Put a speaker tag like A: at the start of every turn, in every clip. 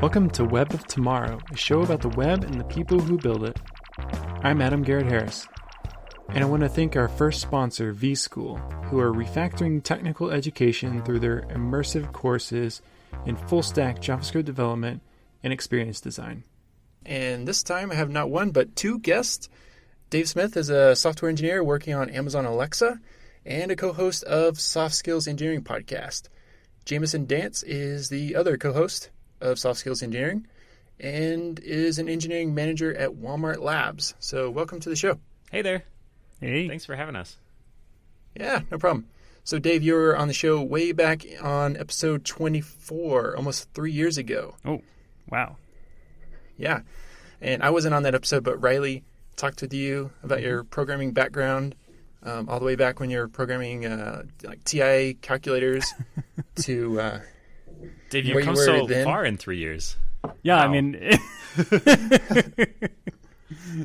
A: Welcome to Web of Tomorrow, a show about the web and the people who build it. I'm Adam Garrett Harris, and I want to thank our first sponsor, vSchool, who are refactoring technical education through their immersive courses in full-stack JavaScript development and experience design. And this time I have not one, but two guests. Dave Smith is a software engineer working on Amazon Alexa and a co-host of Soft Skills Engineering podcast. Jamison Dance is the other co-host of Soft Skills Engineering and is an engineering manager at Walmart Labs. So welcome to the show.
B: Hey there.
C: Hey.
B: Thanks for having us.
A: Yeah, no problem. So Dave, you were on the show way back on episode 24, almost 3 years ago.
C: Oh, wow.
A: Yeah. And I wasn't on that episode, but Riley talked with you about your programming background, all the way back when you were programming like TIA calculators to
B: Dave, you've come so far in 3 years.
C: Yeah,
B: Wow.
C: I mean,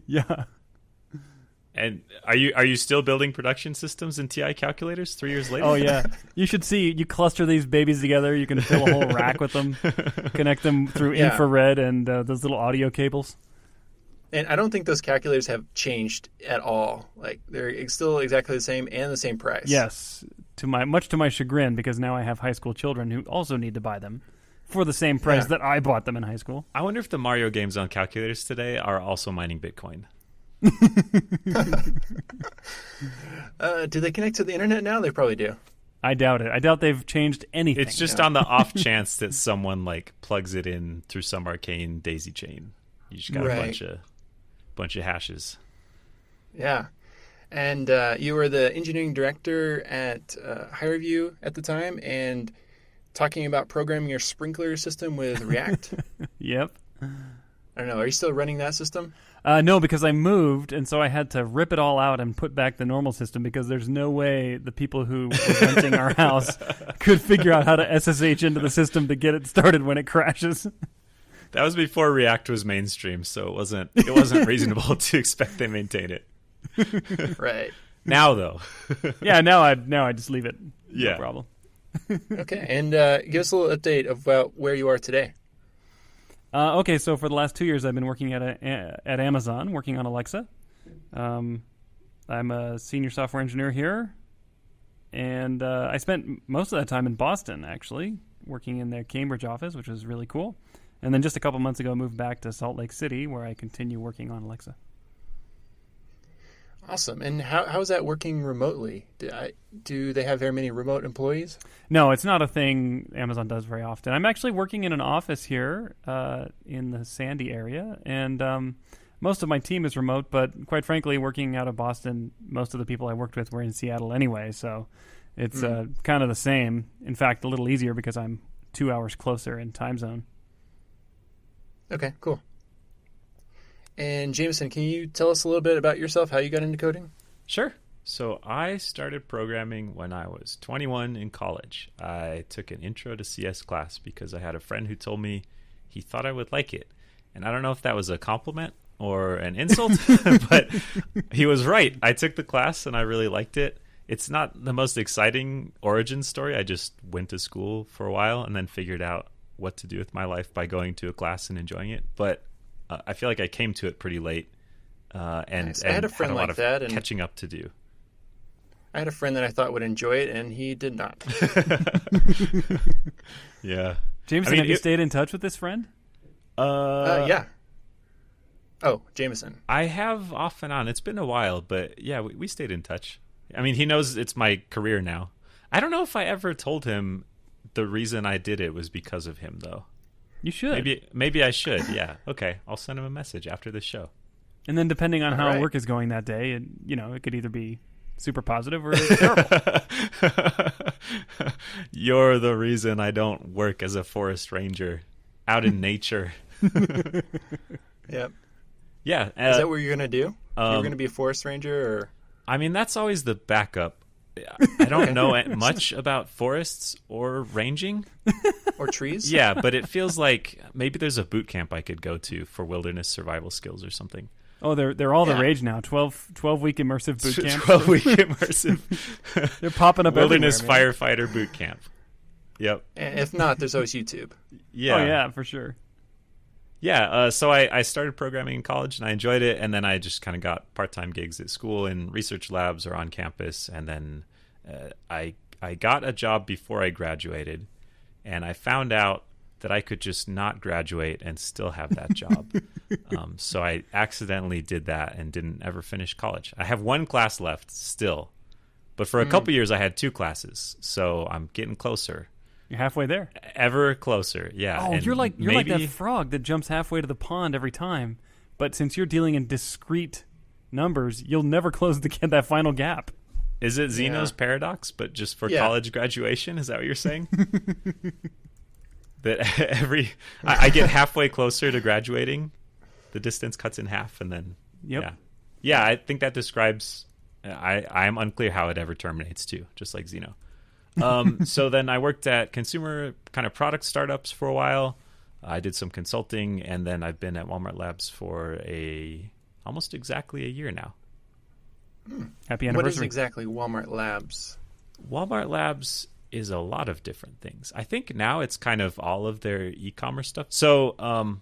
C: yeah.
B: And are you still building production systems in TI calculators 3 years later?
C: Oh, yeah. You should see, you cluster these babies together. You can fill a whole rack with them, connect them through infrared and those little audio cables.
A: And I don't think those calculators have changed at all. Like, they're still exactly the same and the same price.
C: Yes, much to my chagrin, because now I have high school children who also need to buy them for the same price that I bought them in high school.
B: I wonder if the Mario games on calculators today are also mining Bitcoin.
A: Do they connect to the internet now? They probably do.
C: I doubt it. I doubt they've changed anything.
B: It's just on the off chance that someone like plugs it in through some arcane daisy chain. You just got a bunch of hashes.
A: Yeah. And you were the engineering director at HireVue at the time and talking about programming your sprinkler system with React.
C: Yep.
A: I don't know. Are you still running that system?
C: No, because I moved, and so I had to rip it all out and put back the normal system, because there's no way the people who were renting our house could figure out how to SSH into the system to get it started when it crashes.
B: That was before React was mainstream, so it wasn't reasonable to expect they maintain it.
A: Right.
B: Now though.
C: Yeah, now I just leave it.
B: Yeah.
C: No problem.
A: Okay, and give us a little update about where you are today.
C: Okay, so for the last 2 years, I've been working at Amazon, working on Alexa. I'm a senior software engineer here, and I spent most of that time in Boston, actually, working in their Cambridge office, which was really cool. And then just a couple months ago, moved back to Salt Lake City, where I continue working on Alexa.
A: Awesome. And how is that working remotely? Do they have very many remote employees?
C: No, it's not a thing Amazon does very often. I'm actually working in an office here in the Sandy area, and most of my team is remote, but quite frankly, working out of Boston, most of the people I worked with were in Seattle anyway, so it's kind of the same. In fact, a little easier because I'm 2 hours closer in time zone.
A: Okay, cool. And Jamison, can you tell us a little bit about yourself, how you got into coding?
B: Sure. So I started programming when I was 21 in college. I took an intro to CS class because I had a friend who told me he thought I would like it. And I don't know if that was a compliment or an insult, but he was right. I took the class and I really liked it. It's not the most exciting origin story. I just went to school for a while and then figured out what to do with my life by going to a class and enjoying it. But I feel like I came to it pretty late, and
A: nice. I had a friend
B: had a lot
A: like that, and
B: catching up to do.
A: I had a friend that I thought would enjoy it, and he did not.
B: Yeah,
C: Jameson, have you stayed in touch with this friend?
A: Yeah. Oh, Jamison.
B: I have off and on. It's been a while, but yeah, we stayed in touch. I mean, he knows it's my career now. I don't know if I ever told him the reason I did it was because of him, though.
C: You should.
B: Maybe I should. Yeah. Okay. I'll send him a message after this show.
C: And then depending on how work is going that day, it could either be super positive or terrible.
B: You're the reason I don't work as a forest ranger out in nature.
A: Yep.
B: Yeah.
A: Is that what you're going to do? You're going to be a forest ranger? Or?
B: I mean, that's always the backup. I don't know much about forests or ranging.
A: Or trees?
B: Yeah, but it feels like maybe there's a boot camp I could go to for wilderness survival skills or something.
C: Oh, they're all the rage now. 12-week immersive boot camp.
B: 12-week immersive.
C: They're popping up
B: wilderness
C: everywhere,
B: firefighter boot camp. Yep.
A: And if not, there's always YouTube.
B: Yeah.
C: Oh, yeah, for sure.
B: Yeah, so I started programming in college and I enjoyed it, and then I just kind of got part-time gigs at school in research labs or on campus, and then I got a job before I graduated, and I found out that I could just not graduate and still have that job. So I accidentally did that and didn't ever finish college. I have one class left still, but for a couple years I had 2 classes, so I'm getting closer.
C: You're halfway there.
B: Ever closer, yeah.
C: Oh,
B: and
C: you're like that frog that jumps halfway to the pond every time, but since you're dealing in discrete numbers, you'll never close that final gap.
B: Is it Zeno's paradox, but just for college graduation? Is that what you're saying? That I get halfway closer to graduating, the distance cuts in half, and then yeah, I think that describes. I'm unclear how it ever terminates too, just like Zeno. So then I worked at consumer kind of product startups for a while. I did some consulting, and then I've been at Walmart Labs for almost exactly a year now.
C: Happy anniversary.
D: What is exactly Walmart Labs?
B: Walmart Labs is a lot of different things. I think now it's kind of all of their e-commerce stuff. So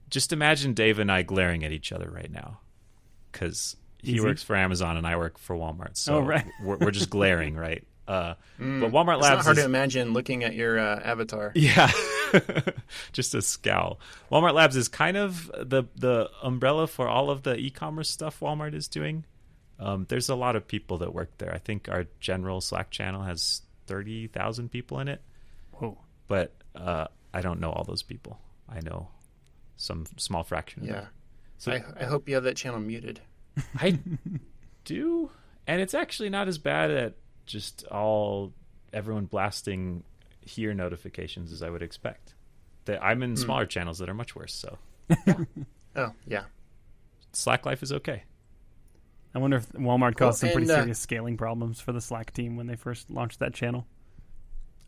B: just imagine Dave and I glaring at each other right now, because he works for Amazon and I work for Walmart. So
C: right.
B: we're just glaring, right? But Walmart Labs
D: it's not hard to imagine looking at your avatar.
B: Yeah, just a scowl. Walmart Labs is kind of the umbrella for all of the e-commerce stuff Walmart is doing. There's a lot of people that work there. I think our general Slack channel has 30,000 people in it.
C: Whoa.
B: But I don't know all those people. I know some small fraction of them.
D: So I hope you have that channel muted.
B: I do, and it's actually not as bad at just everyone blasting here notifications as I would expect. I'm in smaller channels that are much worse. So
D: Oh yeah,
B: Slack life is okay.
C: I wonder if Walmart caused some pretty serious scaling problems for the Slack team when they first launched that channel.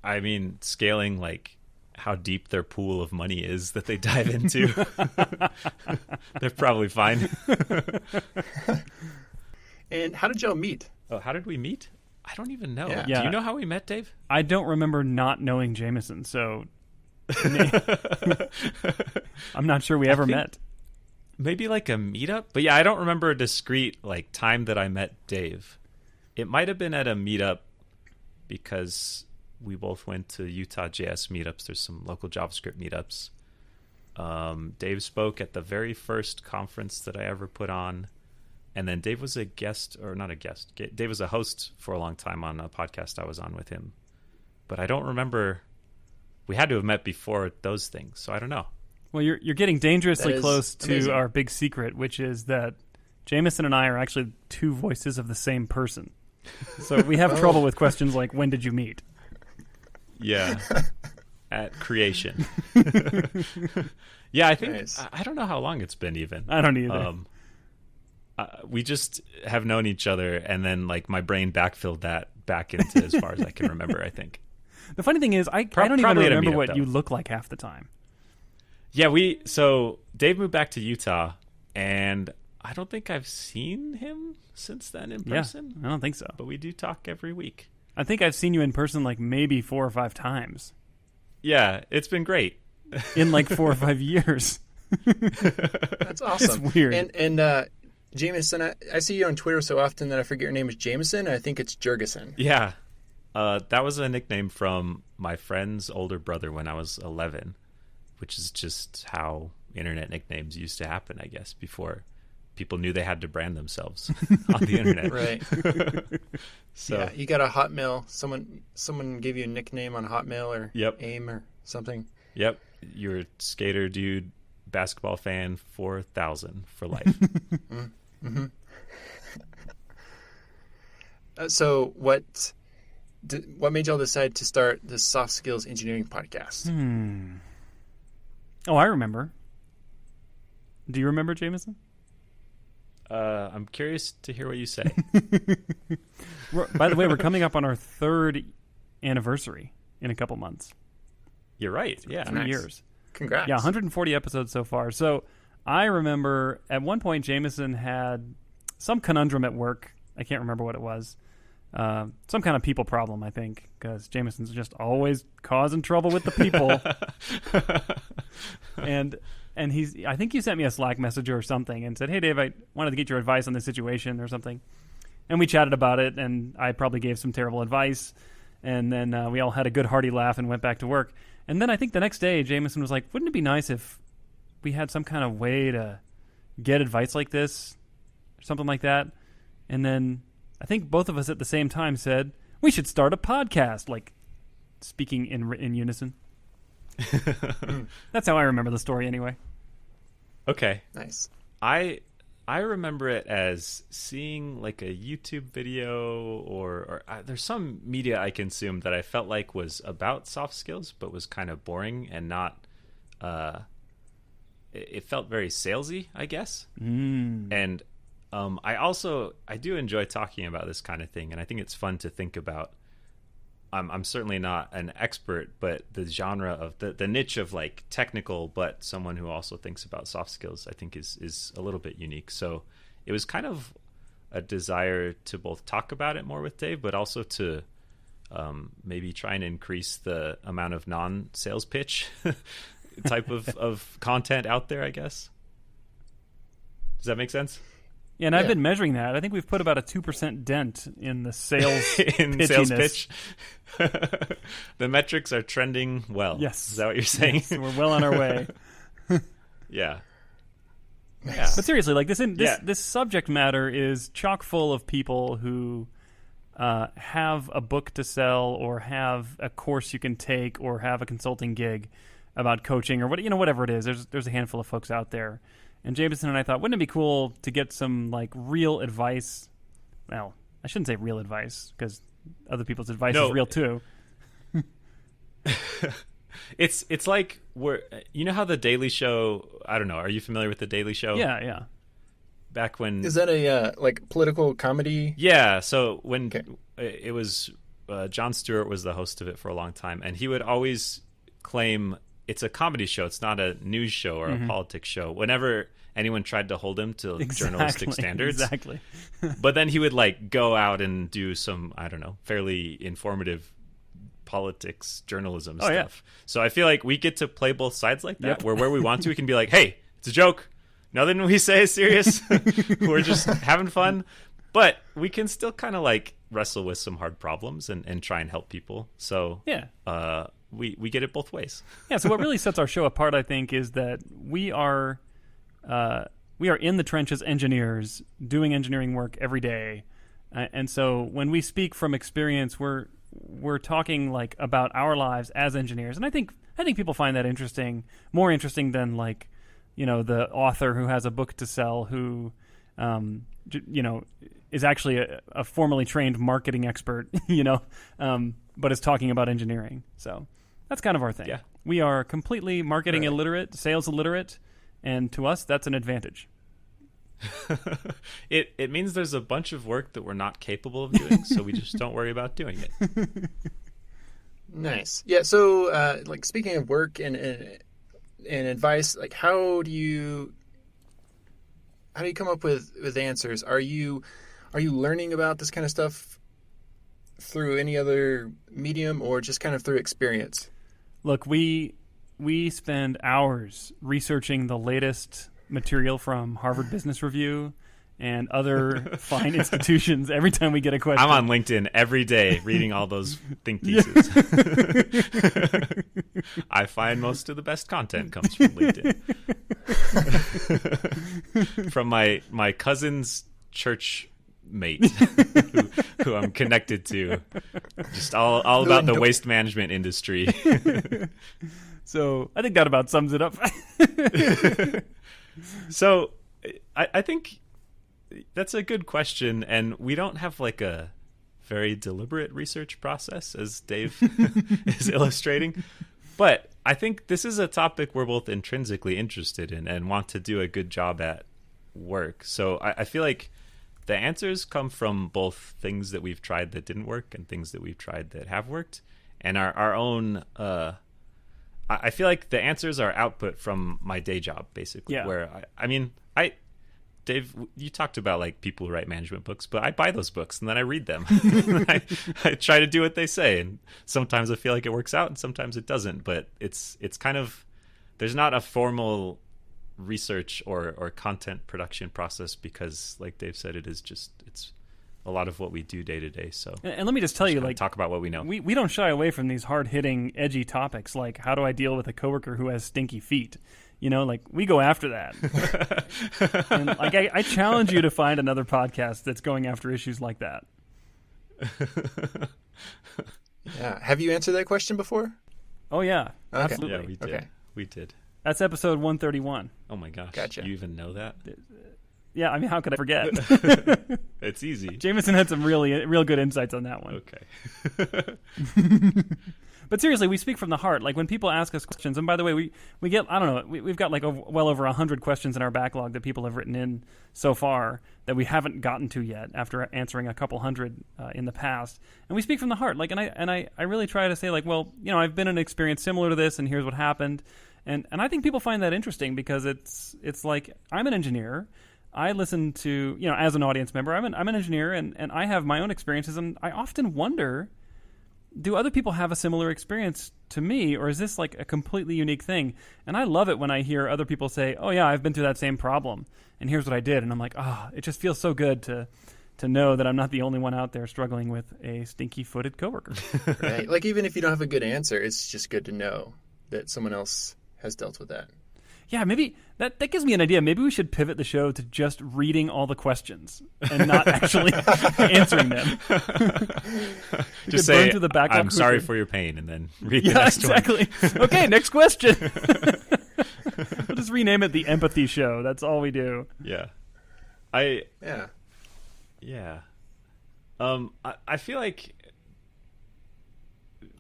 B: I mean, scaling like how deep their pool of money is that they dive into. They're probably fine.
D: And how did y'all meet?
B: Oh, how did we meet? I don't even know.
D: Yeah.
B: Do you know how we met, Dave?
C: I don't remember not knowing Jamison, so I'm not sure we ever met.
B: Maybe like a meetup? But yeah, I don't remember a discrete like time that I met Dave. It might have been at a meetup because we both went to Utah JS meetups. There's some local JavaScript meetups. Dave spoke at the very first conference that I ever put on. And then Dave was a guest, or not a guest. Dave was a host for a long time on a podcast I was on with him. But I don't remember. We had to have met before those things, so I don't know.
C: Well, you're getting dangerously close to
D: amazing.
C: our big secret, which is that Jamison and I are actually 2 voices of the same person. So we have trouble with questions like, when did you meet?
B: Yeah. At creation. Yeah, I think,
D: Nice.
B: I don't know how long it's been even.
C: I don't either.
B: We just have known each other, and then like my brain backfilled that back into as far as I can remember, I think.
C: The funny thing is, I don't even
B: probably at a
C: remember
B: meetup,
C: what
B: though.
C: you look like half the time.
B: Yeah, so Dave moved back to Utah, and I don't think I've seen him since then in person.
C: I don't think so.
B: But we do talk every week.
C: I think I've seen you in person like maybe 4 or 5 times
B: Yeah, it's been great.
C: in like 4 or 5 years.
D: That's awesome.
C: It's weird.
D: And Jamison, I see you on Twitter so often that I forget your name is Jamison. I think it's Jurgensen.
B: Yeah, that was a nickname from my friend's older brother when I was 11, which is just how internet nicknames used to happen, I guess, before people knew they had to brand themselves on the internet.
D: Right.
B: So
D: Yeah, you got a Hotmail. Someone gave you a nickname on Hotmail or AIM or something.
B: Yep, you're a skater dude, basketball fan, 4,000 for life.
D: Mm-hmm. So what made y'all decide to start this soft skills engineering podcast?
C: Oh, I remember. Do you remember, Jamison?
B: I'm curious to hear what you say.
C: By the way, we're coming up on our 3rd anniversary in a couple months.
B: You're right. Yeah.
C: 3 years.
D: Congrats.
C: Yeah, 140 episodes so far. So I remember at one point Jamison had some conundrum at work. I can't remember what it was. some kind of people problem, I think, because Jamison's just always causing trouble with the people. and I think you sent me a Slack message or something and said, "Hey, Dave, I wanted to get your advice on this situation or something." And we chatted about it, and I probably gave some terrible advice. And then we all had a good hearty laugh and went back to work. And then I think the next day, Jamison was like, "Wouldn't it be nice if we had some kind of way to get advice like this?" Or something like that. And then I think both of us at the same time said, "We should start a podcast," like speaking in unison. That's how I remember the story anyway.
B: Okay.
D: Nice.
B: I remember it as seeing like a YouTube video or there's some media I consumed that I felt like was about soft skills but was kind of boring and not it felt very salesy, I guess. And I do enjoy talking about this kind of thing, and I think it's fun to think about. I'm certainly not an expert, but the genre of the niche of like technical, but someone who also thinks about soft skills, I think is a little bit unique. So it was kind of a desire to both talk about it more with Dave, but also to maybe try and increase the amount of non-sales pitch type of content out there, I guess. Does that make sense?
C: Yeah, and I've been measuring that. I think we've put about a 2% dent in the sales
B: in sales pitch. The metrics are trending well.
C: Yes.
B: Is that what you're saying?
C: Yes, we're well on our way.
B: Yeah.
C: Yeah. But seriously, like this subject matter is chock full of people who have a book to sell or have a course you can take or have a consulting gig about coaching or whatever it is. There's a handful of folks out there. And Jamison and I thought, wouldn't it be cool to get some like real advice? Well, I shouldn't say real advice because other people's advice is real too.
B: It's like how the Daily Show. I don't know. Are you familiar with the Daily Show?
C: Yeah.
B: Back when
D: is that a like political comedy?
B: Yeah. So when it was Jon Stewart was the host of it for a long time, and he would always claim it's a comedy show. It's not a news show or a politics show. Whenever anyone tried to hold him to journalistic standards.
C: Exactly.
B: But then he would like go out and do some, I don't know, fairly informative politics journalism stuff. Yeah. So I feel like we get to play both sides like that, where we want to, we can be like, hey, it's a joke. Nothing we say is serious. We're just having fun. But we can still kind of like wrestle with some hard problems and try and help people. So we get it both ways.
C: Yeah, so what really sets our show apart, I think, is that we are in the trenches engineers doing engineering work every day. And so when we speak from experience, we're talking like about our lives as engineers. And I think people find that interesting, more interesting than like, the author who has a book to sell who is actually a formally trained marketing expert, but is talking about engineering. So that's kind of our thing. Yeah. We are completely marketing illiterate, sales illiterate, and to us, that's an advantage.
B: It means there's a bunch of work that we're not capable of doing, so we just don't worry about doing it.
D: Nice. Yeah, so like speaking of work and advice, like how do you come up with answers? Are you learning about this kind of stuff through any other medium or just kind of through experience?
C: Look, we spend hours researching the latest material from Harvard Business Review and other fine institutions every time we get a question.
B: I'm on LinkedIn every day reading all those think pieces. I find most of the best content comes from LinkedIn. From my cousin's church mate who I'm connected to. Just all about the waste management industry.
C: So I think that about sums it up.
B: So I think that's a good question, and we don't have like a very deliberate research process, as Dave is illustrating. But I think this is a topic we're both intrinsically interested in and want to do a good job at work. So I feel like the answers come from both things that we've tried that didn't work and things that we've tried that have worked, and our own. I feel like the answers are output from my day job, basically.
C: Yeah.
B: Where Dave, you talked about like people who write management books, but I buy those books and then I read them. I try to do what they say, and sometimes I feel like it works out and sometimes it doesn't. But it's kind of, there's not a formal research or content production process because, like Dave said, it's a lot of what we do day to day. So,
C: and let me just tell you, like,
B: talk about what we know.
C: We don't shy away from these hard hitting, edgy topics like how do I deal with a coworker who has stinky feet. You know, like, we go after that. And, like, I challenge you to find another podcast that's going after issues like that.
D: Yeah. Have you answered that question before?
C: Oh, yeah.
D: Okay.
C: Absolutely.
B: Yeah, we did.
D: Okay.
B: We did.
C: That's episode 131.
B: Oh, my gosh.
D: Gotcha.
B: You even know that?
C: Yeah, I mean, how could I forget?
B: It's easy.
C: Jamison had some real good insights on that one.
B: Okay.
C: But seriously, we speak from the heart. Like, when people ask us questions, and by the way, we get, I don't know, we've got like well over 100 questions in our backlog that people have written in so far that we haven't gotten to yet after answering a couple hundred in the past. And we speak from the heart. Like, and I really try to say, like, well, you know, I've been in an experience similar to this, and here's what happened. And I think people find that interesting because it's like, I'm an engineer. I listen to, you know, as an audience member, I'm an engineer, and I have my own experiences, and I often wonder, do other people have a similar experience to me, or is this like a completely unique thing? And I love it when I hear other people say, oh yeah, I've been through that same problem, and here's what I did. And I'm like, it just feels so good to know that I'm not the only one out there struggling with a stinky-footed coworker.
D: Right. Like, even if you don't have a good answer, it's just good to know that someone else has dealt with that.
C: Yeah, maybe that gives me an idea. Maybe we should pivot the show to just reading all the questions and not actually answering them.
B: Just say,
C: the backlog
B: I'm sorry
C: quickly.
B: for your pain, and then read the next
C: exactly.
B: one.
C: Okay, next question. We'll just rename it the Empathy Show. That's all we do.
B: Yeah. Yeah. I feel like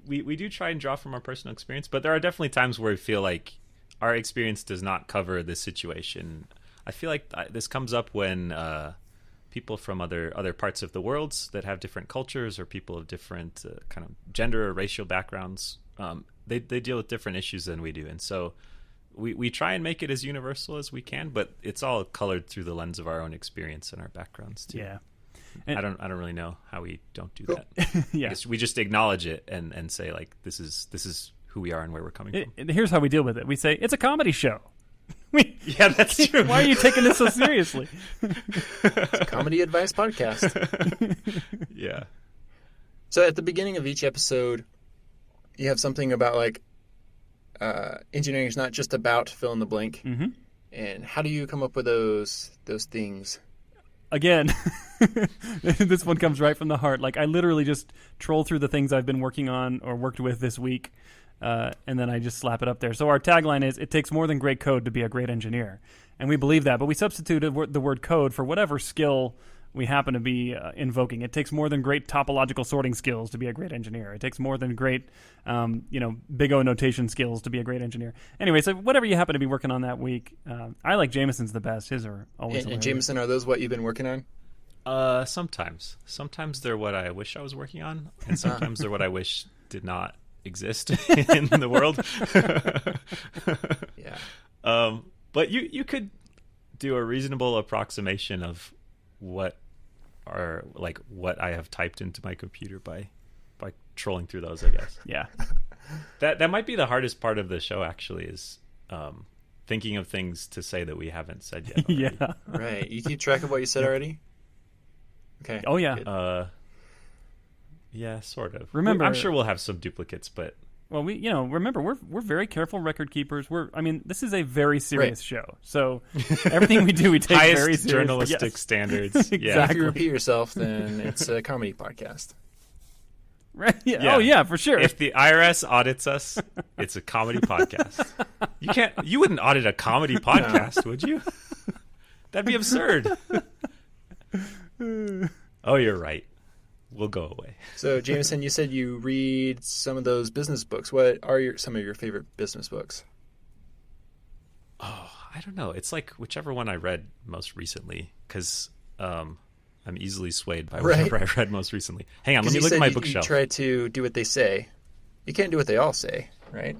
B: we do try and draw from our personal experience, but there are definitely times where we feel like our experience does not cover this situation. I feel like this comes up when people from other parts of the world that have different cultures, or people of different kind of gender or racial backgrounds, they deal with different issues than we do. And so we try and make it as universal as we can, but it's all colored through the lens of our own experience and our backgrounds too.
C: Yeah.
B: I don't really know how we don't do that.
C: Yeah.
B: We just acknowledge it and say, like, this is who we are and where we're coming from.
C: Here's how we deal with it. We say, it's a comedy show.
B: Yeah, that's true.
C: Why are you taking this so seriously?
D: It's a comedy advice podcast.
B: Yeah.
D: So at the beginning of each episode, you have something about, like, engineering is not just about fill in the blank.
C: Mm-hmm.
D: And how do you come up with those things?
C: Again, this one comes right from the heart. Like, I literally just troll through the things I've been working on or worked with this week, and then I just slap it up there. So our tagline is, it takes more than great code to be a great engineer. And we believe that, but we substituted the word code for whatever skill we happen to be invoking. It takes more than great topological sorting skills to be a great engineer. It takes more than great, big O notation skills to be a great engineer. Anyway, so whatever you happen to be working on that week, I like Jamison's the best. His are always
D: And Jamison, are those what you've been working on?
B: Sometimes they're what I wish I was working on, and sometimes they're what I wish did not exist in the world.
D: Yeah.
B: But you could do a reasonable approximation of what I have typed into my computer by trolling through those, I guess.
C: Yeah.
B: That might be the hardest part of the show, actually, is thinking of things to say that we haven't said yet already.
C: Yeah.
D: Right. You keep track of what you said already? Okay.
C: Oh, yeah.
D: Good.
B: Yeah, sort of.
C: Remember,
B: I'm sure we'll have some duplicates, but
C: well, remember, we're very careful record keepers. This is a very serious show. So everything we do, we take
B: highest
C: very seriously.
B: journalistic standards.
C: Exactly.
B: Yeah.
D: If you repeat yourself, then it's a comedy podcast.
C: Right? Yeah.
B: Yeah.
C: Oh, yeah, for sure.
B: If the IRS audits us, it's a comedy podcast. You wouldn't audit a comedy podcast, would you? That'd be absurd. Oh, you're right. We'll go away.
D: So, Jamison, you said you read some of those business books. What are some of your favorite business books?
B: Oh, I don't know. It's like whichever one I read most recently, because I'm easily swayed by whatever I read most recently. Hang on, let me look at my bookshelf.
D: You try to do what they say. You can't do what they all say, right?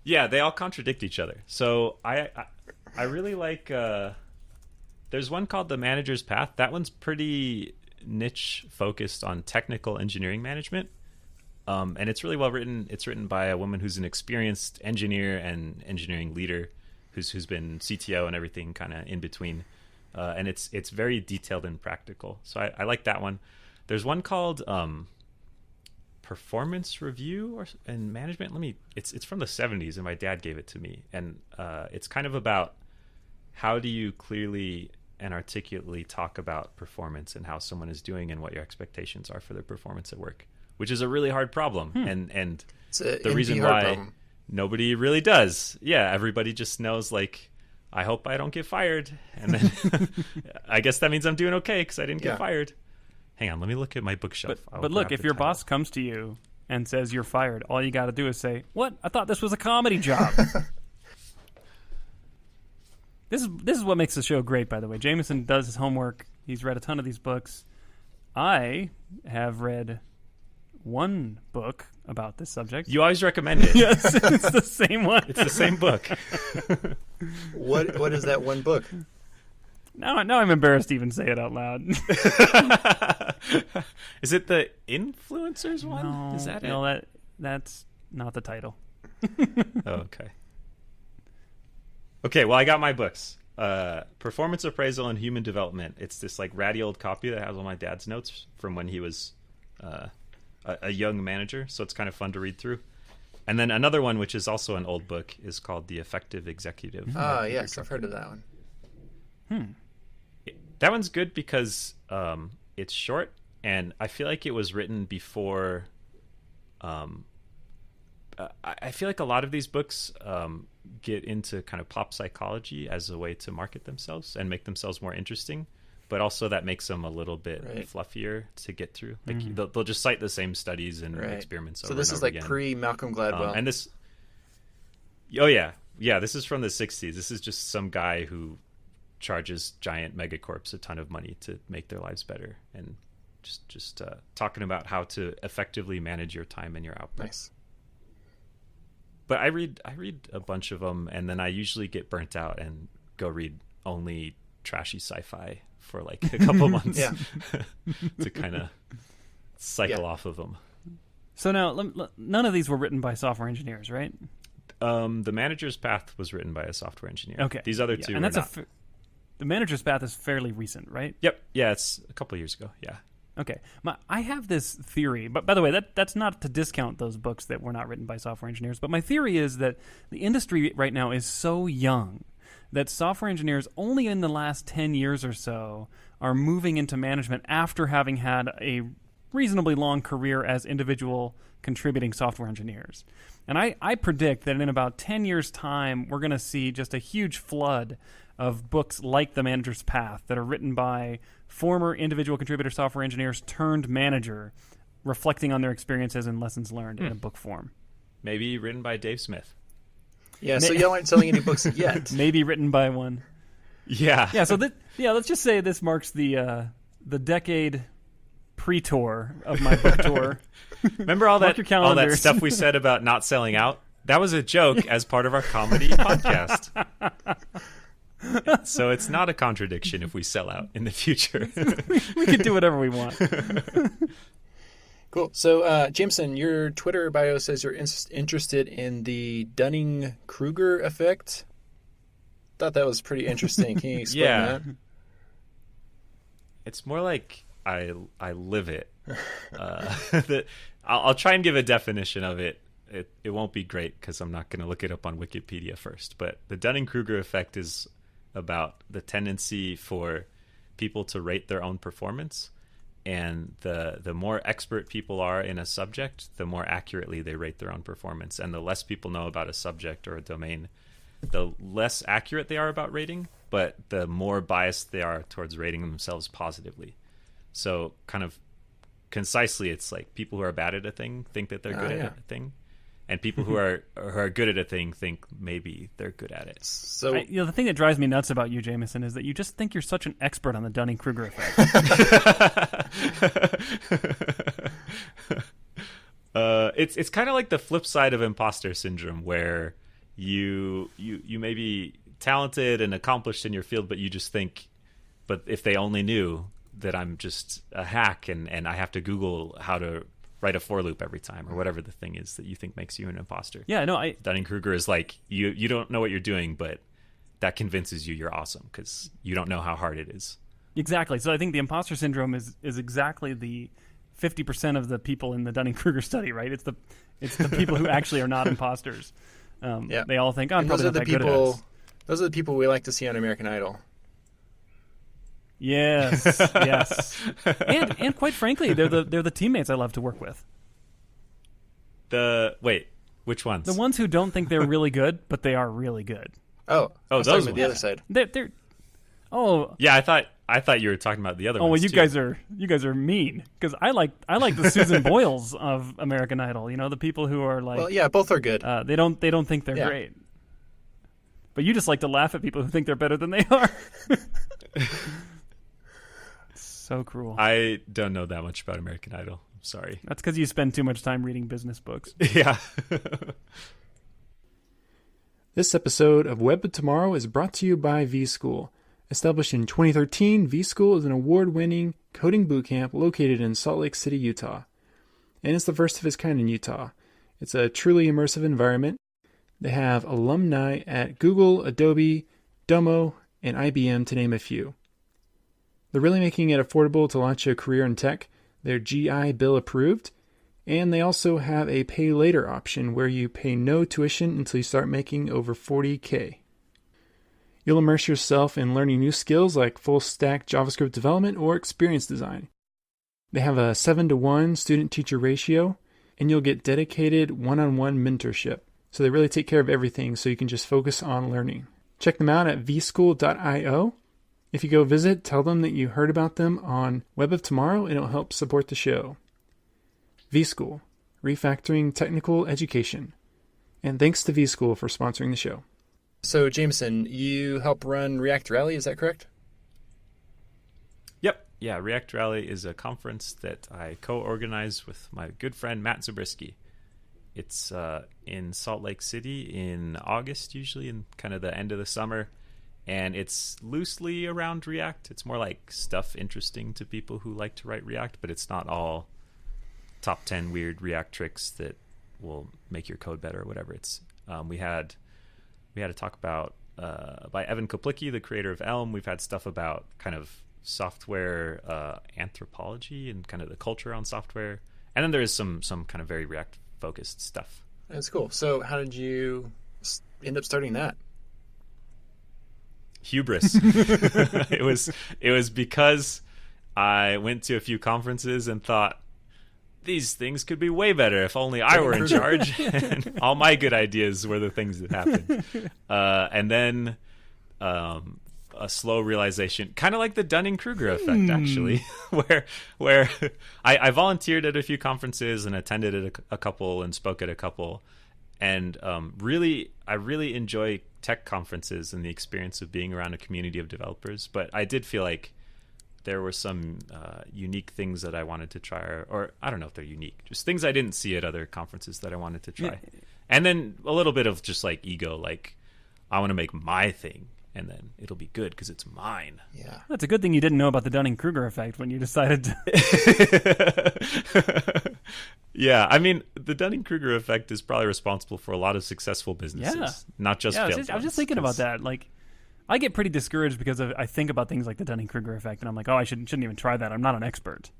B: Yeah, they all contradict each other. So I really like There's one called The Manager's Path. That one's pretty niche focused on technical engineering management. And it's really well written. It's written by a woman who's an experienced engineer and engineering leader who's been CTO and everything kind of in between. And it's very detailed and practical. So I like that one. There's one called Performance Review and Management. It's from the 70s and my dad gave it to me. And it's kind of about how do you clearly and articulately talk about performance and how someone is doing and what your expectations are for their performance at work, which is a really hard problem. And the reason why problem. Nobody really does. Yeah, everybody just knows, like, I hope I don't get fired. And then I guess that means I'm doing okay because I didn't get fired. Hang on, let me look at my bookshelf.
C: But look, if your boss comes to you and says you're fired, all you got to do is say, "What? I thought this was a comedy job." This is what makes the show great, by the way. Jamison does his homework. He's read a ton of these books. I have read one book about this subject.
B: You always recommend it.
C: Yes, it's the same one.
B: It's the same book.
D: What is that one book?
C: Now I'm embarrassed to even say it out loud.
B: Is it the Influencers one?
C: No,
B: is that
C: no,
B: it?
C: that's not the title.
B: Oh, okay. Okay, well, I got my books. Performance Appraisal and Human Development. It's this like ratty old copy that has all my dad's notes from when he was a young manager, so it's kind of fun to read through. And then another one, which is also an old book, is called The Effective Executive.
D: Oh, yes, I've heard of that one.
B: That one's good because it's short, and I feel like it was written before. I feel like a lot of these books get into kind of pop psychology as a way to market themselves and make themselves more interesting, but also that makes them a little bit fluffier to get through. Like they'll just cite the same studies and experiments.
D: So this is like pre Malcolm Gladwell,
B: and this. Oh yeah, this is from the 60s. This is just some guy who charges giant megacorps a ton of money to make their lives better, and just talking about how to effectively manage your time and your output.
D: Nice.
B: But I read a bunch of them, and then I usually get burnt out and go read only trashy sci-fi for like a couple months to kind of cycle off of them. So
C: now, none of these were written by software engineers, right?
B: The Manager's Path was written by a software engineer.
C: Okay.
B: These other two
C: and
B: are
C: that's
B: not.
C: The Manager's Path is fairly recent, right?
B: Yep. Yeah, it's a couple of years ago. Yeah.
C: Okay. I have this theory, but by the way, that's not to discount those books that were not written by software engineers, but my theory is that the industry right now is so young that software engineers only in the last 10 years or so are moving into management after having had a reasonably long career as individual contributing software engineers. And I predict that in about 10 years' time, we're going to see just a huge flood of books like The Manager's Path that are written by former individual contributor software engineers turned manager, reflecting on their experiences and lessons learned in a book form.
B: Maybe written by Dave Smith.
D: Yeah, so y'all aren't selling any books yet.
C: Maybe written by one.
B: Yeah.
C: Yeah, so let's just say this marks the decade pre-tour of my book tour.
B: Remember all that stuff we said about not selling out? That was a joke as part of our comedy podcast. So it's not a contradiction if we sell out in the future.
C: We can do whatever we want.
D: Cool. So, Jamison, your Twitter bio says you're interested in the Dunning-Kruger effect. Thought that was pretty interesting. Can you explain that?
B: It's more like I live it. I'll try and give a definition of it. It won't be great because I'm not going to look it up on Wikipedia first. But the Dunning-Kruger effect is about the tendency for people to rate their own performance. And the more expert people are in a subject, the more accurately they rate their own performance. And the less people know about a subject or a domain, the less accurate they are about rating, but the more biased they are towards rating themselves positively. So kind of concisely, it's like people who are bad at a thing think that they're good at a thing. And people who are good at a thing think maybe they're good at it.
D: So
C: the thing that drives me nuts about you, Jamison, is that you just think you're such an expert on the Dunning-Kruger effect.
B: It's kind of like the flip side of imposter syndrome, where you may be talented and accomplished in your field, but you just think But if they only knew that I'm just a hack and I have to Google how to write a for loop every time or whatever the thing is that you think makes you an imposter.
C: Yeah, no,
B: Dunning-Kruger is like, you don't know what you're doing, but that convinces you you're awesome because you don't know how hard it is.
C: exactly. So I think the imposter syndrome is exactly the 50% of the people in the Dunning-Kruger study, right? It's the people who actually are not imposters. They all think, I'm probably not that good at this.
D: Those are the people we like to see on American Idol.
C: Yes, yes, and quite frankly, they're the teammates I love to work with.
B: Which ones?
C: The ones who don't think they're really good, but they are really good.
D: Oh,
B: those
D: ones.
B: ones.
D: The other side.
C: They're
B: Yeah, I thought you were talking about the other ones.
C: Oh, well, you
B: too.
C: guys are mean because I like the Susan Boyles of American Idol. You know, the people who are like,
D: Well, yeah, both are good.
C: they don't think they're great. But you just like to laugh at people who think they're better than they are. So cruel.
B: I don't know that much about American Idol. I'm sorry.
C: That's because you spend too much time reading business books.
B: Yeah.
A: This episode of Web of Tomorrow is brought to you by vSchool. Established in 2013, vSchool is an award-winning coding bootcamp located in Salt Lake City, Utah. And it's the first of its kind in Utah. It's a truly immersive environment. They have alumni at Google, Adobe, Domo, and IBM, to name a few. They're really making it affordable to launch a career in tech. They're GI Bill approved. And they also have a pay later option where you pay no tuition until you start making over $40K. You'll immerse yourself in learning new skills like full stack JavaScript development or experience design. They have a 7-to-1 student-teacher ratio, and you'll get dedicated one-on-one mentorship. So they really take care of everything so you can just focus on learning. Check them out at vschool.io. If you go visit, tell them that you heard about them on Web of Tomorrow, and it'll help support the show. vSchool, refactoring technical education. And thanks to vSchool for sponsoring the show.
D: So, Jamison, you help run React Rally, is that correct?
B: Yep. Yeah, React Rally is a conference that I co-organize with my good friend Matt Zabriskie. It's in Salt Lake City in August, usually in kind of the end of the summer. And it's loosely around React. It's more like stuff interesting to people who like to write React, but it's not all top 10 weird React tricks that will make your code better or whatever. It's we had a talk about by Evan Koplicki, the creator of Elm. We've had stuff about kind of software anthropology and kind of the culture on software. And then there is some kind of very React focused stuff.
D: That's cool. So how did you end up starting that?
B: Hubris. It was because I went to a few conferences and thought these things could be way better if only I were in charge. And all my good ideas were the things that happened. And then a slow realization, kind of like the Dunning-Kruger effect, actually, where I volunteered at a few conferences and attended at a couple and spoke at a couple. And I really enjoy tech conferences and the experience of being around a community of developers. But I did feel like there were some unique things that I wanted to try, or I don't know if they're unique, just things I didn't see at other conferences that I wanted to try. Yeah. And then a little bit of just like ego, like I want to make my thing and then it'll be good because it's mine.
D: Yeah.
C: That's a good thing you didn't know about the Dunning-Kruger effect when you decided to...
B: Yeah, I mean, the Dunning-Kruger effect is probably responsible for a lot of successful businesses, not just failed ones.
C: I was just thinking about that. Like, I get pretty discouraged because I think about things like the Dunning-Kruger effect, and I'm like, oh, I shouldn't even try that. I'm not an expert,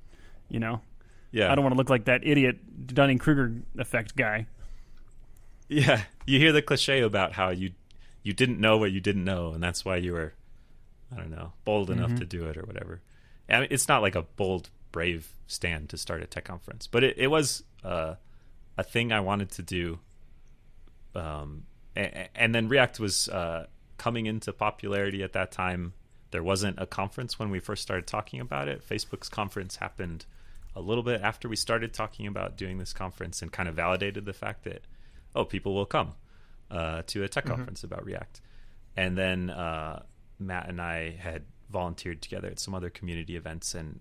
C: you know?
B: Yeah.
C: I don't want to look like that idiot Dunning-Kruger effect guy.
B: Yeah, you hear the cliche about how you didn't know what you didn't know, and that's why you were, I don't know, bold enough to do it or whatever. I mean, it's not like a bold, brave stand to start a tech conference, but it was a thing I wanted to do. And then React was coming into popularity at that time. There wasn't a conference when we first started talking about it. Facebook's conference happened a little bit after we started talking about doing this conference and kind of validated the fact that, oh, people will come to a tech conference about React. And then Matt and I had volunteered together at some other community events and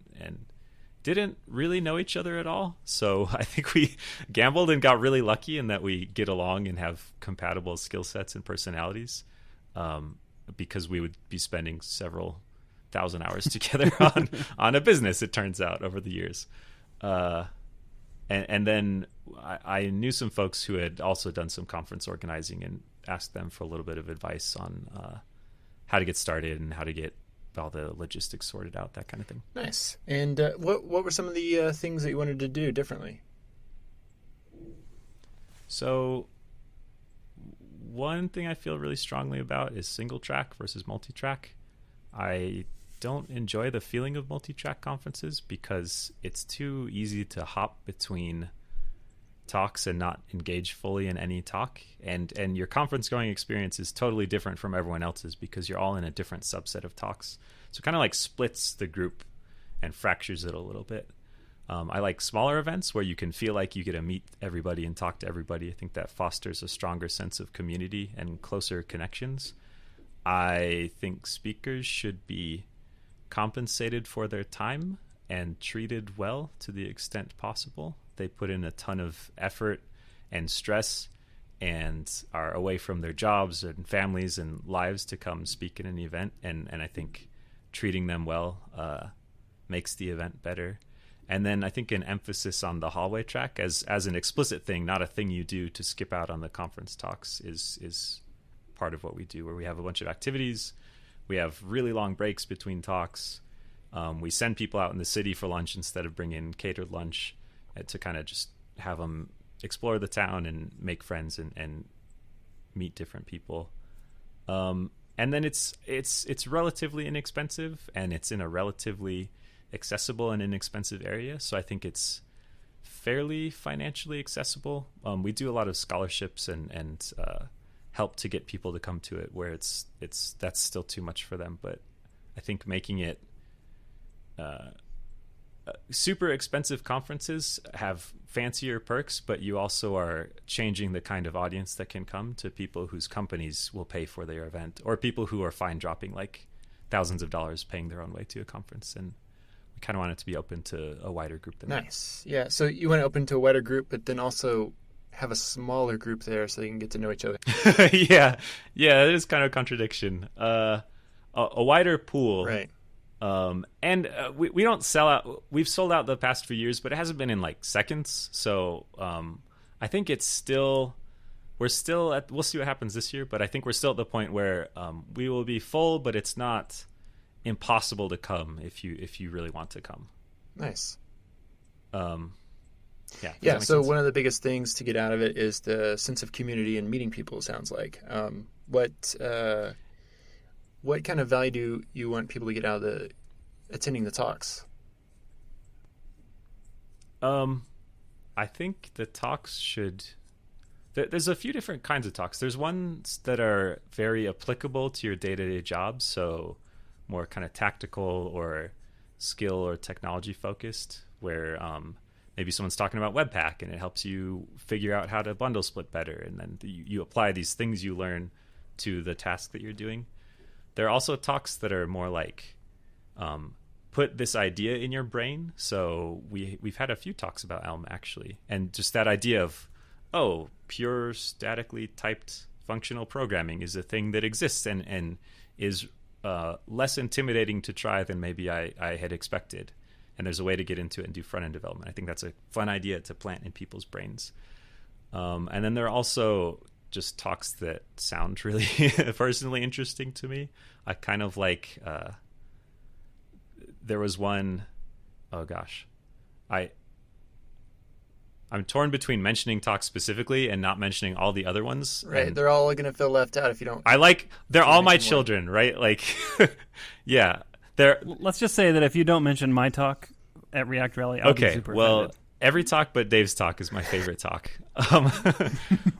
B: didn't really know each other at all. So I think we gambled and got really lucky in that we get along and have compatible skill sets and personalities, because we would be spending several 1,000 hours together on a business, it turns out, over the years. And then I knew some folks who had also done some conference organizing, and asked them for a little bit of advice on how to get started and how to get all the logistics sorted out, that kind of thing.
D: Nice. And what were some of the things that you wanted to do differently?
B: So one thing I feel really strongly about is single track versus multi-track. I don't enjoy the feeling of multi-track conferences because it's too easy to hop between talks and not engage fully in any talk, and your conference going experience is totally different from everyone else's because you're all in a different subset of talks. So it kind of like splits the group and fractures it a little bit. I like smaller events where you can feel like you get to meet everybody and talk to everybody. I think that fosters a stronger sense of community and closer connections. I think speakers should be compensated for their time and treated well to the extent possible. They put in a ton of effort and stress and are away from their jobs and families and lives to come speak at an event. And I think treating them well makes the event better. And then I think an emphasis on the hallway track as an explicit thing, not a thing you do to skip out on the conference talks, is part of what we do, where we have a bunch of activities. We have really long breaks between talks. We send people out in the city for lunch instead of bringing catered lunch, to kind of just have them explore the town and make friends and meet different people. And then it's relatively inexpensive, and it's in a relatively accessible and inexpensive area. So I think it's fairly financially accessible. We do a lot of scholarships and help to get people to come to it, where that's still too much for them. But I think making it super expensive conferences have fancier perks, but you also are changing the kind of audience that can come to people whose companies will pay for their event, or people who are fine dropping like thousands of dollars paying their own way to a conference. And we kind of want it to be open to a wider group than that.
D: Nice. Yeah. So you want to open to a wider group, but then also have a smaller group there so they can get to know each other.
B: Yeah. It is kind of a contradiction. A wider pool.
D: Right.
B: And we don't sell out. We've sold out the past few years, but it hasn't been in like seconds. So I think we'll see what happens this year, but I think we're still at the point where we will be full, but it's not impossible to come if you really want to come.
D: Nice.
B: Yeah.
D: So one of the biggest things to get out of it is the sense of community and meeting people, it sounds like. What kind of value do you want people to get out of attending the talks?
B: I think the talks should... There's a few different kinds of talks. There's ones that are very applicable to your day-to-day job, so more kind of tactical or skill or technology focused, where maybe someone's talking about Webpack and it helps you figure out how to bundle split better, and then you apply these things you learn to the task that you're doing. There are also talks that are more like put this idea in your brain. So we've had a few talks about Elm, actually, and just that idea of, pure statically typed functional programming is a thing that exists and is less intimidating to try than maybe I had expected. And there's a way to get into it and do front-end development. I think that's a fun idea to plant in people's brains. And then there are also just talks that sound really personally interesting to me. I kind of like, there was one, I'm torn between mentioning talks specifically and not mentioning all the other ones.
D: Right.
B: And
D: they're all going to feel left out if you don't.
B: They're all my children, right? Like, yeah.
C: Let's just say that if you don't mention my talk at React Rally, I'll be super offended.
B: Every talk but Dave's talk is my favorite talk.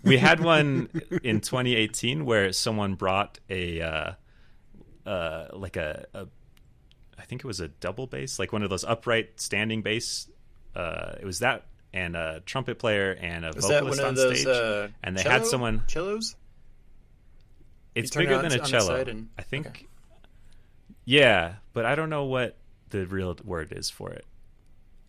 B: We had one in 2018 where someone brought I think it was a double bass, like one of those upright standing bass. It was that and a trumpet player and a vocalist on stage. And they had someone...
D: Cellos?
B: It's bigger than a cello. I think... Okay. Yeah, but I don't know what the real word is for it.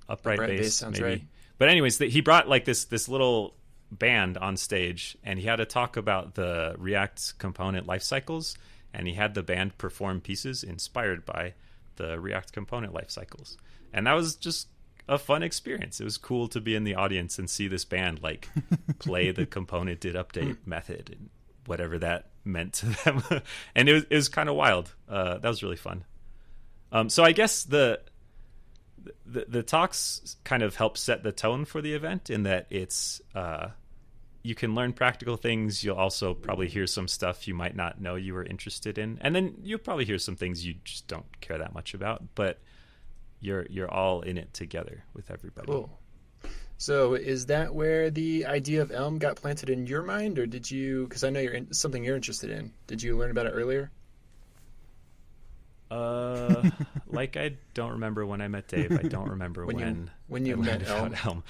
B: Upright bass sounds maybe. Right. But anyways, he brought like this little band on stage, and he had to talk about the React component life cycles and he had the band perform pieces inspired by the React component life cycles. And that was just a fun experience. It was cool to be in the audience and see this band like play the component did update method and whatever that meant to them. And it was kind of wild. That was really fun. So I guess the talks kind of help set the tone for the event in that it's you can learn practical things. You'll also probably hear some stuff you might not know you were interested in, and then you'll probably hear some things you just don't care that much about. But you're all in it together with everybody.
D: Cool. So is that where the idea of Elm got planted in your mind, or did you? Because I know something you're interested in. Did you learn about it earlier?
B: Like I don't remember when I met Dave. I don't remember
D: when you met Elm.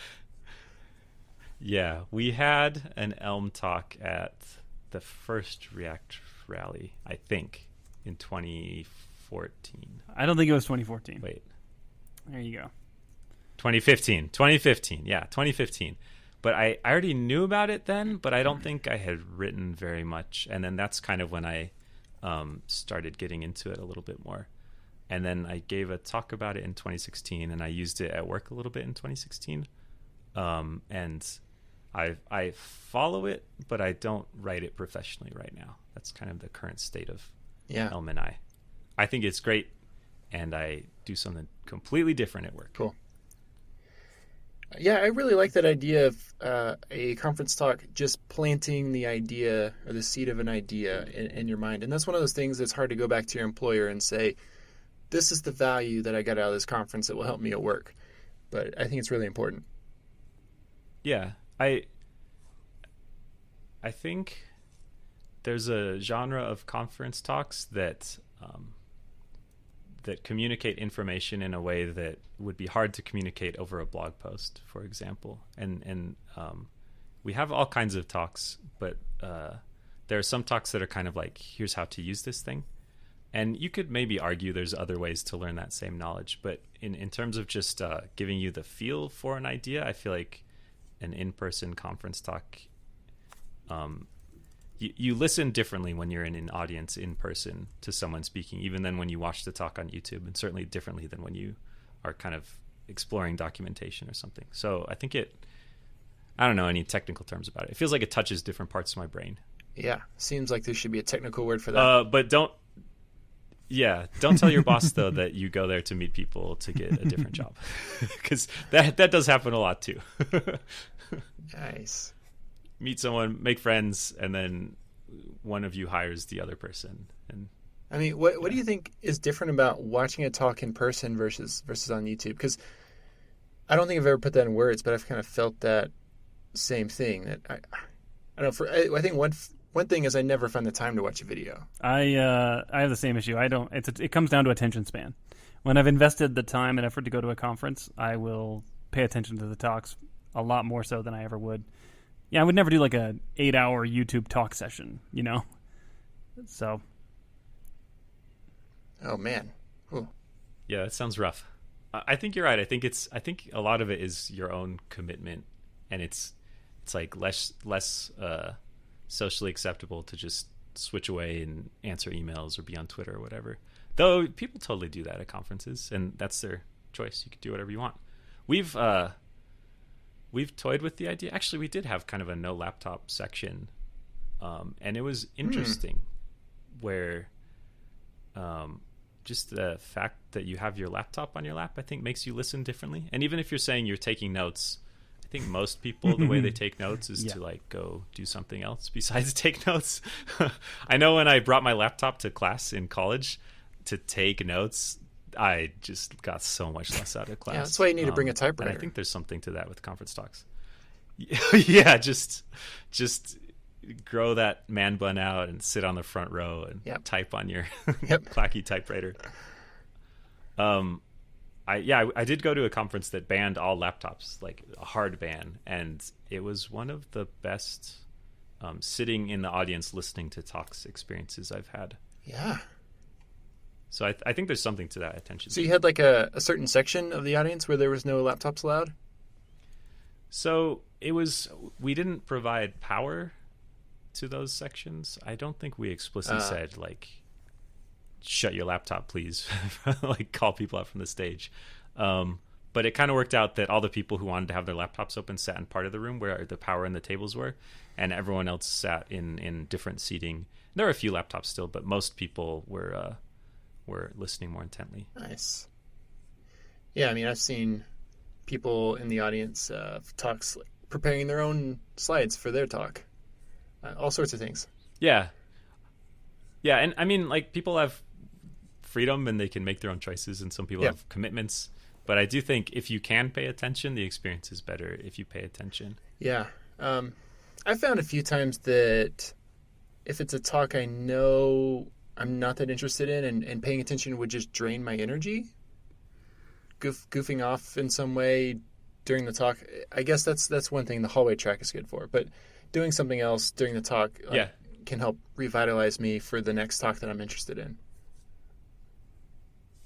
B: Yeah, we had an Elm talk at the first React rally, I think, in 2014.
C: I don't think it was 2014.
B: Wait.
C: There you go.
B: 2015. Yeah, 2015. But I already knew about it then, but I don't think I had written very much. And then that's kind of when I started getting into it a little bit more. And then I gave a talk about it in 2016, and I used it at work a little bit in 2016. And I follow it, but I don't write it professionally right now. That's kind of the current state of Elm and I. I think it's great, and I do something completely different at work.
D: Cool. Yeah, I really like that idea of a conference talk just planting the idea or the seed of an idea in your mind. And that's one of those things that's hard to go back to your employer and say, this is the value that I got out of this conference that will help me at work. But I think it's really important.
B: Yeah, I think there's a genre of conference talks that that communicate information in a way that would be hard to communicate over a blog post, for example. And we have all kinds of talks, but there are some talks that are kind of like, here's how to use this thing. And you could maybe argue there's other ways to learn that same knowledge. But in terms of just giving you the feel for an idea, I feel like an in-person conference talk, you listen differently when you're in an audience in person to someone speaking, even than when you watch the talk on YouTube, and certainly differently than when you are kind of exploring documentation or something. So I think I don't know any technical terms about it. It feels like it touches different parts of my brain.
D: Yeah, seems like there should be a technical word for that.
B: But don't tell your boss though that you go there to meet people to get a different job, because that does happen a lot too.
D: Nice.
B: Meet someone, make friends, and then one of you hires the other person. And
D: I mean, what do you think is different about watching a talk in person versus on YouTube? Because I don't think I've ever put that in words, but I've kind of felt that same thing. That I don't know. I think one thing is I never find the time to watch a video.
C: I have the same issue. It comes down to attention span. When I've invested the time and effort to go to a conference, I will pay attention to the talks a lot more so than I ever would. Yeah, I would never do like a 8-hour YouTube talk session, So.
D: Oh man. Ooh.
B: Yeah, that sounds rough. I think you're right. I think a lot of it is your own commitment, and it's like less socially acceptable to just switch away and answer emails or be on Twitter or whatever. Though people totally do that at conferences, and that's their choice. You can do whatever you want. We've toyed with the idea. Actually, we did have kind of a no laptop section, and it was interesting where just the fact that you have your laptop on your lap, I think, makes you listen differently. And even if you're saying you're taking notes, I think most people, the way they take notes is to like go do something else besides take notes. I know when I brought my laptop to class in college to take notes, I just got so much less out of class.
D: Yeah, that's why you need to bring a typewriter.
B: And I think there's something to that with conference talks. Yeah, just grow that man bun out and sit on the front row and type on your clacky typewriter. I did go to a conference that banned all laptops, like a hard ban, and it was one of the best sitting in the audience listening to talks experiences I've had.
D: Yeah.
B: So I think there's something to that attention.
D: So you had like a certain section of the audience where there was no laptops allowed?
B: So we didn't provide power to those sections. I don't think we explicitly said like shut your laptop, please. Like call people out from the stage. But it kind of worked out that all the people who wanted to have their laptops open sat in part of the room where the power and the tables were, and everyone else sat in different seating. There were a few laptops still, but most people were listening more intently.
D: Nice. Yeah, I mean, I've seen people in the audience talks, like, preparing their own slides for their talk. All sorts of things.
B: Yeah. Yeah, and I mean, like, people have freedom and they can make their own choices, and some people have commitments. But I do think if you can pay attention, the experience is better if you pay attention.
D: Yeah. I found a few times that if it's a talk I know I'm not that interested in and paying attention would just drain my energy, goofing off in some way during the talk, I guess that's one thing the hallway track is good for. But doing something else during the talk can help revitalize me for the next talk that I'm interested in.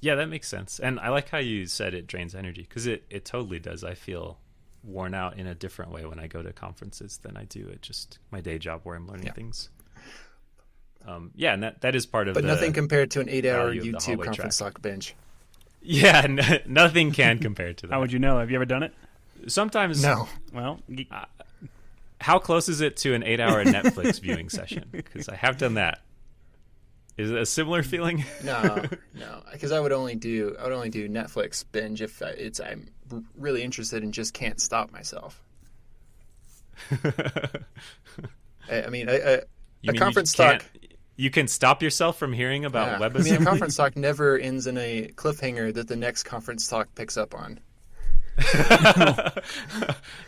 B: Yeah, that makes sense. And I like how you said it drains energy, because it totally does. I feel worn out in a different way when I go to conferences than I do at just my day job where I'm learning things. And that is part of
D: but
B: the...
D: But nothing compared to an 8-hour
B: YouTube
D: YouTube conference talk binge.
B: Yeah, nothing can compare to that.
C: How would you know? Have you ever done it?
B: Sometimes...
D: No.
C: Well...
B: how close is it to an 8-hour Netflix viewing session? Because I have done that. Is it a similar feeling?
D: No, because I would only do Netflix binge if I'm really interested and just can't stop myself. I mean, a conference talk.
B: You can stop yourself from hearing about WebAssembly?
D: I mean, a conference talk never ends in a cliffhanger that the next conference talk picks up on.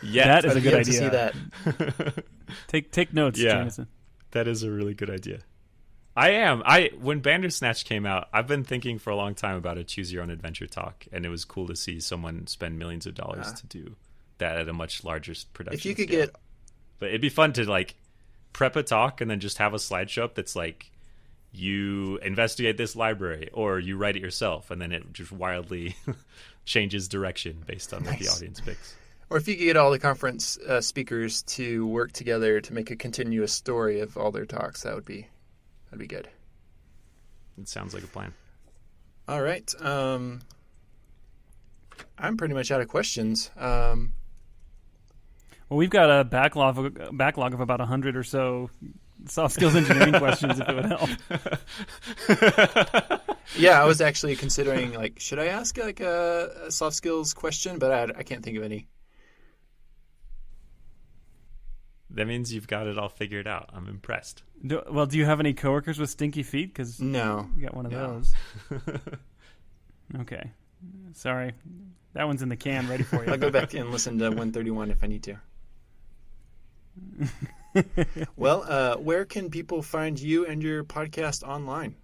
C: Yeah, that is a good idea.
D: To see that.
C: Take notes, Jamison.
B: That is a really good idea. When Bandersnatch came out, I've been thinking for a long time about a choose your own adventure talk, and it was cool to see someone spend millions of dollars to do that at a much larger production.
D: If you could
B: scale.
D: get,
B: but it'd be fun to like prep a talk and then just have a slideshow up that's like you investigate this library or you write it yourself, and then it just wildly changes direction based on what the audience picks.
D: Or if you could get all the conference speakers to work together to make a continuous story of all their talks, that'd be good.
B: It sounds like a plan.
D: All right. I'm pretty much out of questions.
C: Well, we've got a backlog of about 100 or so soft skills engineering questions, if it would help.
D: Yeah, I was actually considering, like, should I ask like a soft skills question? But I can't think of any.
B: That means you've got it all figured out. I'm impressed.
C: Do you have any coworkers with stinky feet? Because
D: no,
C: we got one of those. Okay, sorry, that one's in the can, ready for you.
D: I'll go back and listen to 131 if I need to. Well, where can people find you and your podcast online?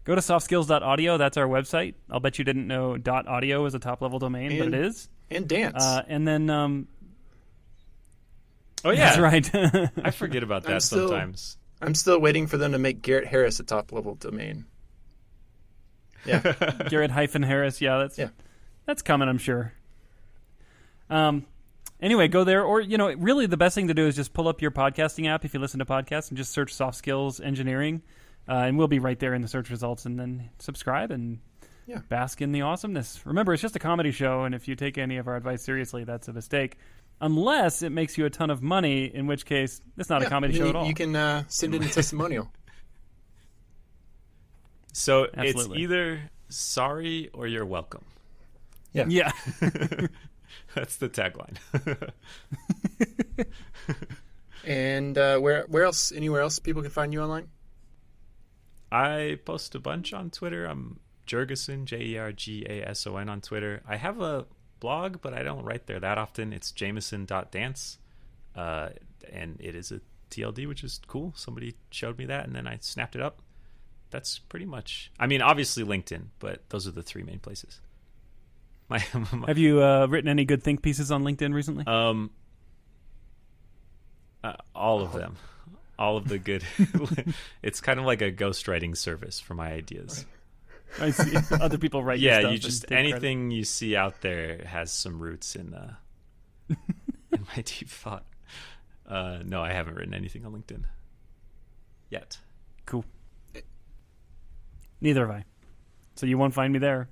C: Go to softskills.audio. That's our website. I'll bet you didn't know .audio is a top-level domain, but it is.
D: And dance.
C: And then...
B: Oh, yeah.
C: That's right.
B: I forget about that sometimes.
D: I'm still waiting for them to make Garrett Harris a top-level domain. Yeah.
C: Garrett-Harris. Yeah, that's coming, I'm sure. Anyway, go there. Or, really the best thing to do is just pull up your podcasting app if you listen to podcasts and just search Soft Skills Engineering. And we'll be right there in the search results, and then subscribe and bask in the awesomeness. Remember, it's just a comedy show, and if you take any of our advice seriously, that's a mistake. Unless it makes you a ton of money, in which case it's not a comedy show at all.
D: You can send in a testimonial.
B: So
C: Absolutely.
B: It's either sorry or you're welcome.
C: Yeah.
B: That's the tagline.
D: And where else? Anywhere else people can find you online?
B: I post a bunch on Twitter. I'm Jergason, Jergason on Twitter. I have a blog, but I don't write there that often. It's jamison.dance. And it is a TLD, which is cool. Somebody showed me that, and then I snapped it up. That's pretty much... I mean, obviously LinkedIn, but those are the three main places.
C: Have you written any good think pieces on LinkedIn recently?
B: All of them. All of the good... It's kind of like a ghostwriting service for my ideas.
C: I see. Other people write your stuff.
B: Yeah, you just... Anything you see out there has some roots in my deep thought. No, I haven't written anything on LinkedIn yet.
C: Cool. Neither have I. So you won't find me there.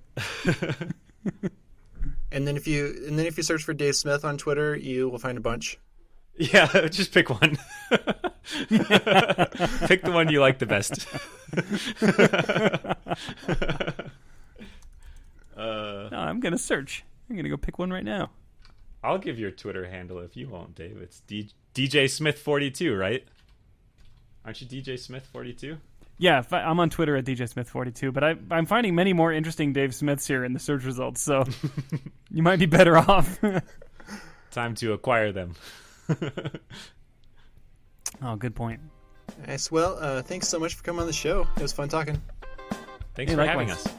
D: And then if you search for Dave Smith on Twitter, you will find a bunch.
B: Yeah, just pick one. Pick the one you like the best.
C: No, I'm going to search. I'm going to go pick one right now.
B: I'll give your Twitter handle if you won't, Dave. It's DJ Smith42, right? Aren't you DJ Smith42?
C: Yeah, I'm on Twitter at DJSmith42, but I'm finding many more interesting Dave Smiths here in the search results, so you might be better off.
B: Time to acquire them.
C: Oh, good point.
D: Nice. Well, thanks so much for coming on the show. It was fun talking.
B: Thanks for having
C: likewise.
B: us.